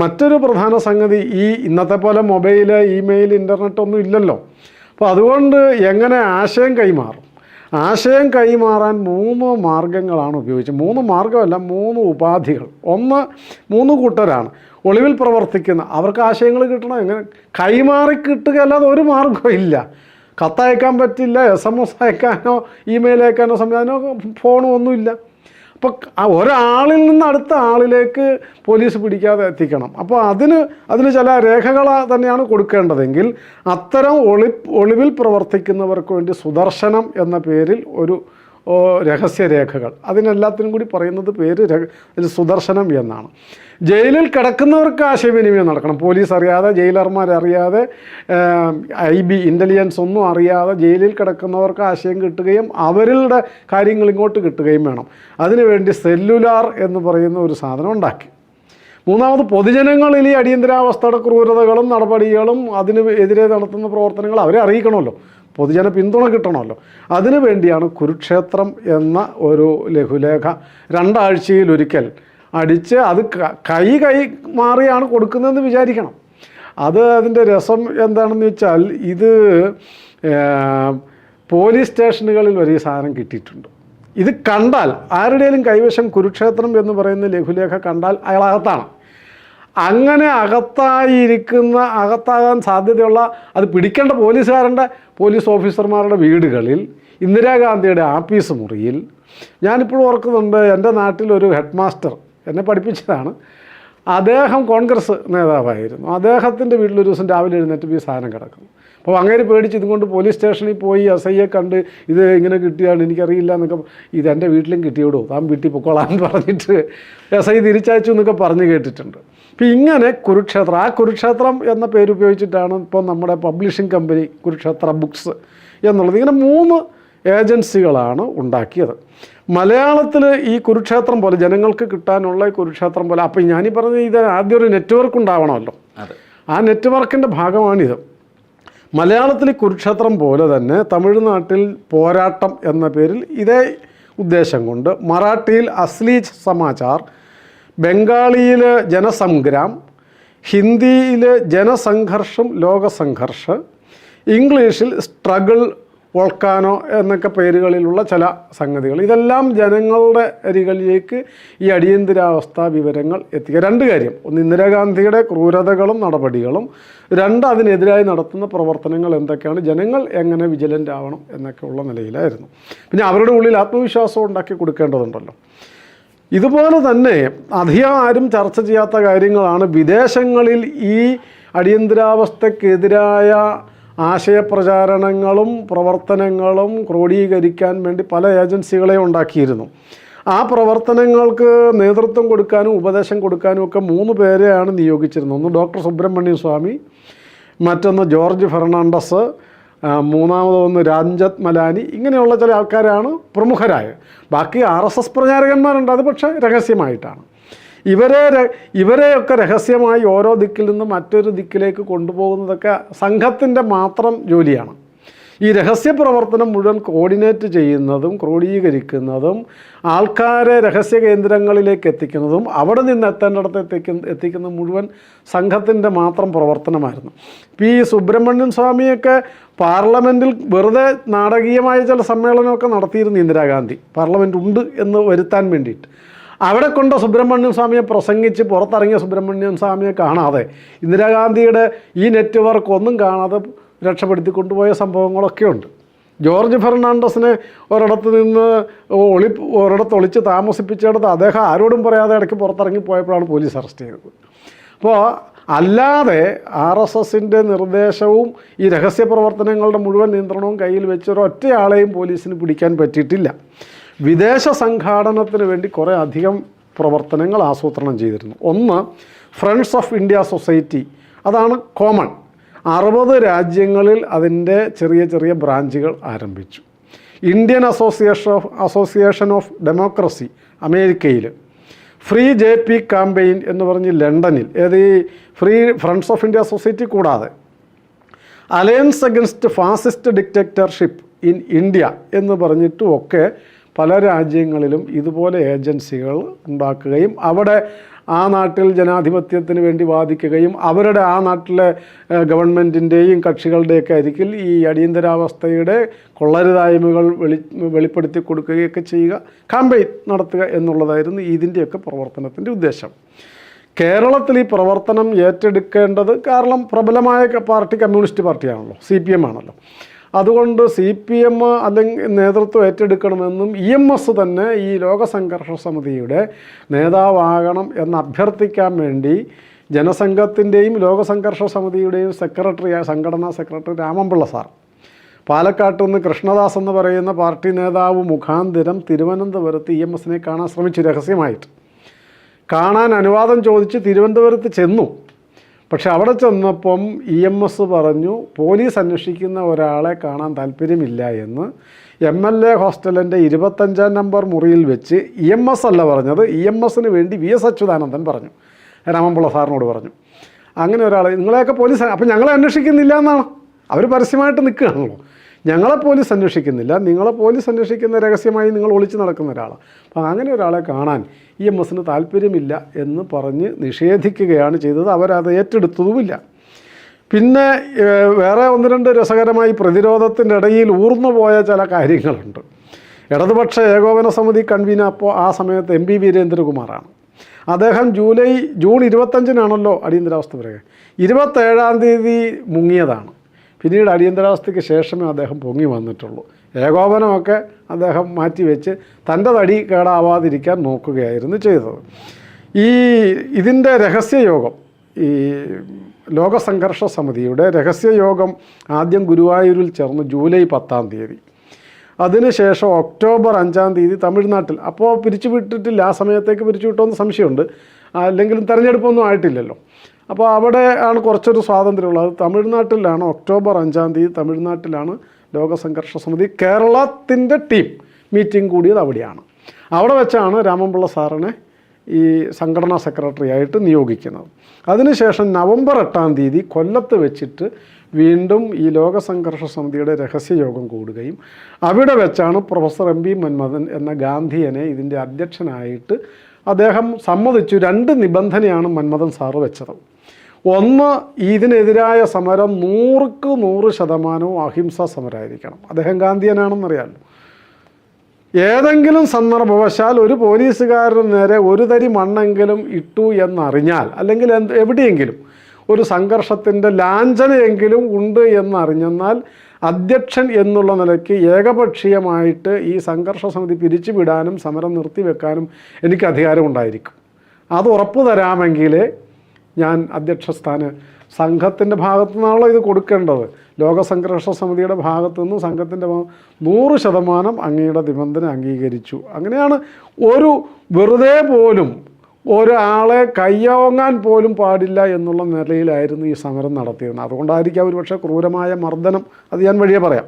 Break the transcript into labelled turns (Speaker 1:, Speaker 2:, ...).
Speaker 1: മറ്റൊരു പ്രധാന സംഗതി, ഈ ഇന്നത്തെ പോലെ മൊബൈൽ, ഇമെയിൽ, ഇൻ്റർനെറ്റ് ഒന്നും ഇല്ലല്ലോ. അപ്പോൾ അതുകൊണ്ട് എങ്ങനെ ആശയം കൈമാറും? ആശയം കൈമാറാൻ 3 മാർഗങ്ങളാണ് ഉപയോഗിച്ചത്. 3 മാർഗമല്ല, 3 ഉപാധികൾ. ഒന്ന്, 3 കൂട്ടരാണ് ഒളിവിൽ പ്രവർത്തിക്കുന്ന. അവർക്ക് ആശയങ്ങൾ കിട്ടണം. എങ്ങനെ കൈമാറി കിട്ടുക അല്ലാതെ ഒരു മാർഗ്ഗവും ഇല്ല. കത്തയക്കാൻ പറ്റില്ല, SMS അയക്കാനോ ഇമെയിൽ അയക്കാനോ സംവിധാനമോ ഫോണോ ഒന്നുമില്ല. അപ്പോൾ ഒരാളിൽ നിന്ന് അടുത്ത ആളിലേക്ക് പോലീസ് പിടിക്കാതെ എത്തിക്കണം. അപ്പോൾ അതിന് ചില രേഖകൾ തന്നെയാണ് കൊടുക്കേണ്ടതെങ്കിൽ അത്തരം ഒളിവിൽ പ്രവർത്തിക്കുന്നവർക്ക് വേണ്ടി സുദർശനം എന്ന പേരിൽ ഒരു രഹസ്യരേഖകൾ, അതിനെല്ലാത്തിനും കൂടി പറയുന്നത് പേര് സുദർശനം എന്നാണ്. ജയിലിൽ കിടക്കുന്നവർക്ക് ആശയവിനിമയം നടക്കണം. പോലീസ് അറിയാതെ, ജയിലർമാരറിയാതെ, IB ഇൻ്റലിജൻസ് ഒന്നും അറിയാതെ ജയിലിൽ കിടക്കുന്നവർക്ക് ആശയം കിട്ടുകയും അവരുടെ കാര്യങ്ങൾ ഇങ്ങോട്ട് കിട്ടുകയും വേണം. അതിനുവേണ്ടി സെല്ലുലാർ എന്ന് പറയുന്ന ഒരു സാധനം ഉണ്ടാക്കി. മൂന്നാമത്, പൊതുജനങ്ങളിൽ ഈ അടിയന്തരാവസ്ഥയുടെ ക്രൂരതകളും നടപടികളും അതിന് എതിരെ നടത്തുന്ന പ്രവർത്തനങ്ങൾ അവരെ അറിയിക്കണമല്ലോ, പൊതുജന പിന്തുണ കിട്ടണമല്ലോ. അതിനു വേണ്ടിയാണ് കുരുക്ഷേത്രം എന്ന ഒരു ലഘുലേഖ 2 ആഴ്ചയിലൊരിക്കൽ അടിച്ച് അത് കൈ മാറിയാണ് കൊടുക്കുന്നതെന്ന് വിചാരിക്കണം. അതിൻ്റെ രസം എന്താണെന്ന് വെച്ചാൽ, ഇത് പോലീസ് സ്റ്റേഷനുകളിൽ വരെ ഈ സാധനം കിട്ടിയിട്ടുണ്ട്. ഇത് കണ്ടാൽ ആരുടെയും കൈവശം കുരുക്ഷേത്രം എന്ന് പറയുന്ന ലഘുലേഖ കണ്ടാൽ അയാളകത്താണ്. അങ്ങനെ അകത്താകാൻ സാധ്യതയുള്ള, അത് പിടിക്കേണ്ട പോലീസ് ഓഫീസർമാരുടെ വീടുകളിൽ, ഇന്ദിരാഗാന്ധിയുടെ ആഫീസ് മുറിയിൽ. ഞാനിപ്പോഴും ഓർക്കുന്നുണ്ട്, എൻ്റെ നാട്ടിലൊരു ഹെഡ് മാസ്റ്റർ എന്നെ പഠിപ്പിച്ചതാണ്. അദ്ദേഹം കോൺഗ്രസ് നേതാവായിരുന്നു. അദ്ദേഹത്തിൻ്റെ വീട്ടിലൊരു ദിവസം രാവിലെ എഴുന്നേറ്റ് ഈ സാധനം കിടക്കുന്നു. അപ്പോൾ അങ്ങനെ പേടിച്ച് ഇതുകൊണ്ട് പോലീസ് സ്റ്റേഷനിൽ പോയി SIയെ കണ്ട് ഇത് ഇങ്ങനെ കിട്ടിയാണ്, എനിക്കറിയില്ല എന്നൊക്കെ. ഇതെൻ്റെ വീട്ടിലും കിട്ടിയോടൂ, താൻ വീട്ടിൽ പൊക്കോളാന്ന് പറഞ്ഞിട്ട് SI തിരിച്ചയച്ചു എന്നൊക്കെ പറഞ്ഞ് കേട്ടിട്ടുണ്ട്. അപ്പോൾ ഇങ്ങനെ കുരുക്ഷേത്രം എന്ന പേര് ഉപയോഗിച്ചിട്ടാണ് ഇപ്പോൾ നമ്മുടെ പബ്ലിഷിംഗ് കമ്പനി കുരുക്ഷേത്ര ബുക്സ് എന്നുള്ളത്. ഇങ്ങനെ 3 ഏജൻസികളാണ് ഉണ്ടാക്കിയത്. മലയാളത്തിൽ ഈ കുരുക്ഷേത്രം പോലെ ജനങ്ങൾക്ക് കിട്ടാനുള്ള ഈ കുരുക്ഷേത്രം പോലെ, അപ്പോൾ ഞാനീ പറഞ്ഞ ഇത് ആദ്യം ഒരു നെറ്റ്വർക്ക് ഉണ്ടാവണമല്ലോ. ആ നെറ്റ്വർക്കിൻ്റെ ഭാഗമാണിത്. മലയാളത്തിൽ കുരുക്ഷേത്രം പോലെ തന്നെ തമിഴ്നാട്ടിൽ പോരാട്ടം എന്ന പേരിൽ ഇതേ ഉദ്ദേശം കൊണ്ട്, മറാഠിയിൽ അസ്ലി സമാചാർ, ബംഗാളിയിൽ ജനസംഗ്രാം, ഹിന്ദിയിൽ ജനസംഘർഷം ലോകസംഘർഷ്, ഇംഗ്ലീഷിൽ സ്ട്രഗിൾ വോൾക്കാനോ എന്നൊക്കെ പേരുകളിലുള്ള ചില സംഗതികൾ. ഇതെല്ലാം ജനങ്ങളുടെ അരികളിലേക്ക് ഈ അടിയന്തരാവസ്ഥ വിവരങ്ങൾ എത്തിക്കുക. 2 കാര്യം: ഒന്ന്, ഇന്ദിരാഗാന്ധിയുടെ ക്രൂരതകളും നടപടികളും; 2, അതിനെതിരായി നടത്തുന്ന പ്രവർത്തനങ്ങൾ എന്തൊക്കെയാണ്, ജനങ്ങൾ എങ്ങനെ വിജിലൻ്റ് ആവണം എന്നൊക്കെയുള്ള നിലയിലായിരുന്നു. പിന്നെ അവരുടെ ഉള്ളിൽ ആത്മവിശ്വാസം ഉണ്ടാക്കി കൊടുക്കേണ്ടതുണ്ടല്ലോ. ഇതുപോലെ തന്നെ അധികം ആരും ചർച്ച ചെയ്യാത്ത കാര്യങ്ങളാണ് വിദേശങ്ങളിൽ ഈ അടിയന്തരാവസ്ഥക്കെതിരായ ആശയപ്രചാരണങ്ങളും പ്രവർത്തനങ്ങളും ക്രോഡീകരിക്കാൻ വേണ്ടി പല ഏജൻസികളെ ഉണ്ടാക്കിയിരുന്നു. ആ പ്രവർത്തനങ്ങൾക്ക് നേതൃത്വം കൊടുക്കാനും ഉപദേശം കൊടുക്കാനും ഒക്കെ 3 പേരെയാണ് നിയോഗിച്ചിരുന്നത്. ഒന്ന് ഡോക്ടർ സുബ്രഹ്മണ്യം സ്വാമി, മറ്റൊന്ന് ജോർജ് ഫെർണാണ്ടസ്, മൂന്നാമതൊന്ന് രാംജത്ത് മലാനി. ഇങ്ങനെയുള്ള ചില ആൾക്കാരാണ് പ്രമുഖരായ. ബാക്കി RSS പ്രചാരകന്മാരുണ്ട്, അത് പക്ഷേ രഹസ്യമായിട്ടാണ്. ഇവരെയൊക്കെ രഹസ്യമായി ഓരോ ദിക്കിൽ നിന്നും മറ്റൊരു ദിക്കിലേക്ക് കൊണ്ടുപോകുന്നതൊക്കെ സംഘത്തിൻ്റെ മാത്രം ജോലിയാണ്. ഈ രഹസ്യ പ്രവർത്തനം മുഴുവൻ കോർഡിനേറ്റ് ചെയ്യുന്നതും ക്രോഡീകരിക്കുന്നതും ആൾക്കാരെ രഹസ്യ കേന്ദ്രങ്ങളിലേക്ക് എത്തിക്കുന്നതും അവിടെ നിന്ന് എത്തേണ്ടിടത്ത് എത്തിക്കുന്ന മുഴുവൻ സംഘത്തിൻ്റെ മാത്രം പ്രവർത്തനമായിരുന്നു. ഇപ്പോൾ ഈ സുബ്രഹ്മണ്യൻ സ്വാമിയൊക്കെ പാർലമെൻറ്റിൽ വെറുതെ നാടകീയമായ ചില സമ്മേളനമൊക്കെ നടത്തിയിരുന്നു ഇന്ദിരാഗാന്ധി, പാർലമെൻറ്റ് ഉണ്ട് എന്ന് വരുത്താൻ വേണ്ടിയിട്ട്. അവിടെ കൊണ്ട് സുബ്രഹ്മണ്യൻ സ്വാമിയെ പ്രസംഗിച്ച് പുറത്തിറങ്ങിയ സുബ്രഹ്മണ്യൻ സ്വാമിയെ കാണാതെ, ഇന്ദിരാഗാന്ധിയുടെ ഈ നെറ്റ്വർക്ക് ഒന്നും കാണാതെ രക്ഷപ്പെടുത്തി കൊണ്ടുപോയ സംഭവങ്ങളൊക്കെ ഉണ്ട്. ജോർജ് ഫെർണാണ്ടസിനെ ഒരിടത്ത് ഒളിച്ച് താമസിപ്പിച്ചെടുത്ത് അദ്ദേഹം ആരോടും പറയാതെ ഇടയ്ക്ക് പുറത്തിറങ്ങി പോയപ്പോഴാണ് പോലീസ് അറസ്റ്റ് ചെയ്തത്. അപ്പോൾ അല്ലാതെ RSSൻ്റെ നിർദ്ദേശവും ഈ രഹസ്യ പ്രവർത്തനങ്ങളുടെ മുഴുവൻ നിയന്ത്രണവും കയ്യിൽ വെച്ചൊരൊറ്റയാളെയും പോലീസിന് പിടിക്കാൻ പറ്റിയിട്ടില്ല. വിദേശ സംഘാടനത്തിന് വേണ്ടി കുറേ അധികം പ്രവർത്തനങ്ങൾ ആസൂത്രണം ചെയ്തിരുന്നു. ഒന്ന്, ഫ്രണ്ട്സ് ഓഫ് ഇന്ത്യ സൊസൈറ്റി. അതാണ് കോമൺ. 60 രാജ്യങ്ങളിൽ അതിൻ്റെ ചെറിയ ചെറിയ ബ്രാഞ്ചുകൾ ആരംഭിച്ചു. ഇന്ത്യൻ അസോസിയേഷൻ ഓഫ് ഡെമോക്രസി അമേരിക്കയിൽ, ഫ്രീ JP ക്യാമ്പയിൻ എന്ന് പറഞ്ഞ് ലണ്ടനിൽ, ഈ ഫ്രണ്ട്സ് ഓഫ് ഇന്ത്യ സൊസൈറ്റി കൂടാതെ alliance against fascist dictatorship in India എന്ന് പറഞ്ഞിട്ടും ഒക്കെ പല രാജ്യങ്ങളിലും ഇതുപോലെ ഏജൻസികൾ ഉണ്ടാക്കുകയും അവിടെ ആ നാട്ടിൽ ജനാധിപത്യത്തിന് വേണ്ടി വാദിക്കുകയും അവരുടെ ആ നാട്ടിലെ ഗവൺമെൻറ്റിൻ്റെയും കക്ഷികളുടെയൊക്കെ അരികിൽ ഈ അടിയന്തരാവസ്ഥയുടെ കൊള്ളരുതായ്മകൾ വെളിപ്പെടുത്തി കൊടുക്കുകയൊക്കെ ചെയ്യുക, ക്യാമ്പയിൻ നടത്തുക എന്നുള്ളതായിരുന്നു ഇതിൻ്റെയൊക്കെ പ്രവർത്തനത്തിൻ്റെ ഉദ്ദേശം. കേരളത്തിൽ ഈ പ്രവർത്തനം ഏറ്റെടുക്കേണ്ടത്, കാരണം പ്രബലമായ പാർട്ടി കമ്മ്യൂണിസ്റ്റ് പാർട്ടിയാണല്ലോ, CPM ആണല്ലോ. അതുകൊണ്ട് CPM അല്ലെങ്കിൽ നേതൃത്വം ഏറ്റെടുക്കണമെന്നും EMS തന്നെ ഈ ലോകസംഘർഷ സമിതിയുടെ നേതാവാകണം എന്ന് അഭ്യർത്ഥിക്കാൻ വേണ്ടി ജനസംഘത്തിൻ്റെയും ലോകസംഘർഷ സമിതിയുടെയും സംഘടനാ സെക്രട്ടറി രാമൻപിള്ള സാർ പാലക്കാട്ട് നിന്ന് കൃഷ്ണദാസ് എന്ന് പറയുന്ന പാർട്ടി നേതാവ് മുഖാന്തിരം തിരുവനന്തപുരത്ത് EMSനെ കാണാൻ ശ്രമിച്ചു. രഹസ്യമായിട്ട് കാണാൻ അനുവാദം ചോദിച്ച് തിരുവനന്തപുരത്ത് ചെന്നു. പക്ഷെ അവിടെ ചെന്നപ്പം EMS പറഞ്ഞു പോലീസ് അന്വേഷിക്കുന്ന ഒരാളെ കാണാൻ താല്പര്യമില്ല എന്ന്. MLA ഹോസ്റ്റലിൻ്റെ 25-ാം നമ്പർ മുറിയിൽ വെച്ച് EMS അല്ല പറഞ്ഞത്, EMSന് വേണ്ടി VS അച്യുതാനന്ദൻ പറഞ്ഞു, രാമൻപിള്ള സാറിനോട് പറഞ്ഞു. അങ്ങനെ ഒരാൾ, നിങ്ങളെയൊക്കെ പോലീസ്, അപ്പം ഞങ്ങളെ അന്വേഷിക്കുന്നില്ല എന്നാണ് അവർ പരസ്യമായിട്ട് നിൽക്കുകയാണല്ലോ. ഞങ്ങളെ പോലീസ് അന്വേഷിക്കുന്നില്ല, നിങ്ങളെ പോലീസ് അന്വേഷിക്കുന്ന രഹസ്യമായി നിങ്ങൾ ഒളിച്ച് നടക്കുന്ന ഒരാളാണ്. അപ്പം അങ്ങനെ ഒരാളെ കാണാൻ EMSന് താല്പര്യമില്ല എന്ന് പറഞ്ഞ് നിഷേധിക്കുകയാണ് ചെയ്തത്. അവരത് ഏറ്റെടുത്തതുമില്ല. പിന്നെ വേറെ ഒന്ന് രണ്ട് രസകരമായി പ്രതിരോധത്തിൻ്റെ ഇടയിൽ ഊർന്നുപോയ ചില കാര്യങ്ങളുണ്ട്. ഇടതുപക്ഷ ഏകോപന സമിതി കൺവീനർ അപ്പോൾ ആ സമയത്ത് MP വീരേന്ദ്രകുമാറാണ്. അദ്ദേഹം ജൂൺ 25-നാണല്ലോ അടിയന്തരാവസ്ഥ പറയുക, 27-ാം തീയതി മുങ്ങിയതാണ്. പിന്നീട് അടിയന്തരാവസ്ഥയ്ക്ക് ശേഷമേ അദ്ദേഹം പൊങ്ങി വന്നിട്ടുള്ളൂ. ഏകോപനമൊക്കെ അദ്ദേഹം മാറ്റിവെച്ച് തൻ്റെ തടി കേടാവാതിരിക്കാൻ നോക്കുകയായിരുന്നു ചെയ്തത്. ഇതിൻ്റെ രഹസ്യയോഗം, ഈ ലോകസംഘർഷ സമിതിയുടെ രഹസ്യയോഗം ആദ്യം ഗുരുവായൂരിൽ ചേർന്ന് ജൂലൈ 10-ാം തീയതി. അതിനുശേഷം ഒക്ടോബർ 5-ാം തീയതി തമിഴ്നാട്ടിൽ, അപ്പോൾ പിരിച്ചുവിട്ടിട്ടില്ല, ആ സമയത്തേക്ക് പിരിച്ചുവിട്ടോന്ന് സംശയമുണ്ട്, അല്ലെങ്കിലും തെരഞ്ഞെടുപ്പൊന്നും ആയിട്ടില്ലല്ലോ. അപ്പോൾ അവിടെ ആണ് കുറച്ചൊരു സ്വാതന്ത്ര്യമുള്ളത്. തമിഴ്നാട്ടിലാണ് ഒക്ടോബർ 5-ാം തീയതി തമിഴ്നാട്ടിലാണ് ലോകസംഘർഷ സമിതി കേരളത്തിൻ്റെ ടീം മീറ്റിംഗ് കൂടിയത് അവിടെയാണ്. അവിടെ വെച്ചാണ് രാമൻപിള്ള സാറിനെ ഈ സംഘടനാ സെക്രട്ടറി ആയിട്ട് നിയോഗിക്കുന്നത്. അതിനുശേഷം നവംബർ 8-ാം തീയതി കൊല്ലത്ത് വെച്ചിട്ട് വീണ്ടും ഈ ലോകസംഘർഷ സമിതിയുടെ രഹസ്യയോഗം കൂടുകയും അവിടെ വെച്ചാണ് പ്രൊഫസർ MP മന്മഥൻ എന്ന ഗാന്ധിയനെ ഇതിൻ്റെ അധ്യക്ഷനായിട്ട് അദ്ദേഹം സമ്മതിച്ചു. 2 നിബന്ധനയാണ് മന്മഥൻ സാറ് വെച്ചത്. ഒന്ന്, ഇതിനെതിരായ സമരം 100% അഹിംസാ സമരമായിരിക്കണം. അദ്ദേഹം ഗാന്ധിയനാണെന്നറിയാമല്ലോ. ഏതെങ്കിലും സന്ദർഭവശാൽ ഒരു പോലീസുകാരന് നേരെ ഒരു തരി മണ്ണെങ്കിലും ഇട്ടു എന്നറിഞ്ഞാൽ, അല്ലെങ്കിൽ എവിടെയെങ്കിലും ഒരു സംഘർഷത്തിൻ്റെ ലാഞ്ചനയെങ്കിലും ഉണ്ട് എന്നറിഞ്ഞെന്നാൽ അധ്യക്ഷൻ എന്നുള്ള നിലയ്ക്ക് ഏകപക്ഷീയമായിട്ട് ഈ സംഘർഷ സമിതി പിരിച്ചുവിടാനും സമരം നിർത്തിവെക്കാനും എനിക്ക് അധികാരമുണ്ടായിരിക്കും. അത് ഉറപ്പ് തരാമെങ്കിൽ ഞാൻ അധ്യക്ഷസ്ഥാനം സംഘത്തിൻ്റെ ഭാഗത്തു നിന്നാണല്ലോ ഇത് കൊടുക്കേണ്ടത്. ലോകസംഘർഷ സമിതിയുടെ ഭാഗത്തു നിന്നും സംഘത്തിൻ്റെ 100% അങ്ങയുടെ നിബന്ധന അംഗീകരിച്ചു. അങ്ങനെയാണ് ഒരു വെറുതെ പോലും ഒരാളെ കയ്യോങ്ങാൻ പോലും പാടില്ല എന്നുള്ള നിലയിലായിരുന്നു ഈ സമരം നടത്തിയിരുന്നത്. അതുകൊണ്ടായിരിക്കും ഒരുപക്ഷെ ക്രൂരമായ മർദ്ദനം, അത് ഞാൻ വഴിയെ പറയാം.